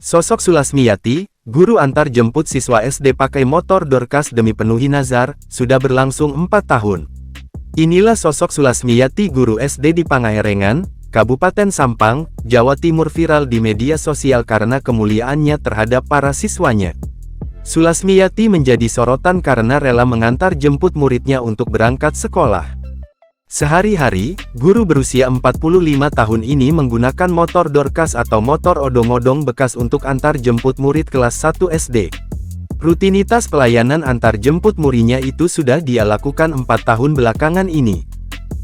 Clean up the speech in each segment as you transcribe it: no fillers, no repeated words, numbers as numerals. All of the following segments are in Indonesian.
Sosok Sulasmiyati, guru antar jemput siswa SD pakai motor Dorcas demi penuhi nazar, sudah berlangsung 4 tahun. Inilah sosok Sulasmiyati, guru SD di Pangalengan, Kabupaten Sampang, Jawa Timur, viral di media sosial karena kemuliaannya terhadap para siswanya. Sulasmiyati menjadi sorotan karena rela mengantar jemput muridnya untuk berangkat sekolah. Sehari-hari, guru berusia 45 tahun ini menggunakan motor Dorcas atau motor odong-odong bekas untuk antar jemput murid kelas 1 SD. Rutinitas pelayanan antar jemput muridnya itu sudah dia lakukan 4 tahun belakangan ini.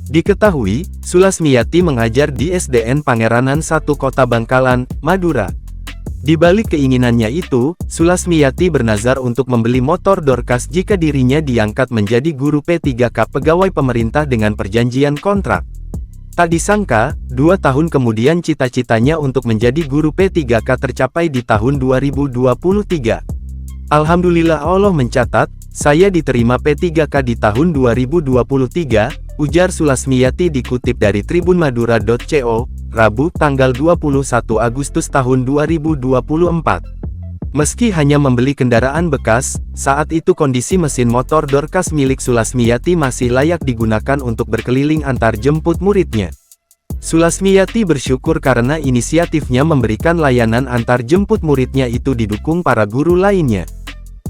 Diketahui, Sulasmiyati mengajar di SDN Pangeranan 1 Kota Bangkalan, Madura. Di balik keinginannya itu, Sulasmiyati bernazar untuk membeli motor Dorcas jika dirinya diangkat menjadi guru P3K pegawai pemerintah dengan perjanjian kontrak. Tak disangka, 2 tahun kemudian cita-citanya untuk menjadi guru P3K tercapai di tahun 2023. Alhamdulillah, Allah mencatat, saya diterima P3K di tahun 2023, ujar Sulasmiyati dikutip dari tribunmadura.co, Rabu, tanggal 21 Agustus tahun 2024. Meski hanya membeli kendaraan bekas, saat itu kondisi mesin motor Dorcas milik Sulasmiyati masih layak digunakan untuk berkeliling antar jemput muridnya. Sulasmiyati bersyukur karena inisiatifnya memberikan layanan antar jemput muridnya itu didukung para guru lainnya.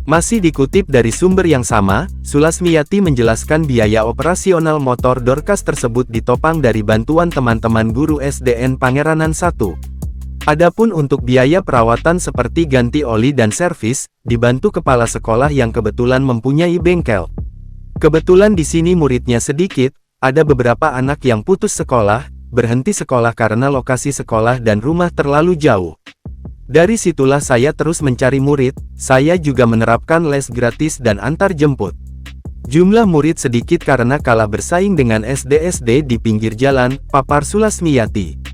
Masih dikutip dari sumber yang sama, Sulasmiyati menjelaskan biaya operasional motor Dorcas tersebut ditopang dari bantuan teman-teman guru SDN Pangeranan 1. Adapun untuk biaya perawatan seperti ganti oli dan servis, dibantu kepala sekolah yang kebetulan mempunyai bengkel. Kebetulan di sini muridnya sedikit, ada beberapa anak yang putus sekolah, berhenti sekolah karena lokasi sekolah dan rumah terlalu jauh. Dari situlah saya terus mencari murid, saya juga menerapkan les gratis dan antar jemput. Jumlah murid sedikit karena kalah bersaing dengan SD-SD di pinggir jalan, papar Sulasmiyati.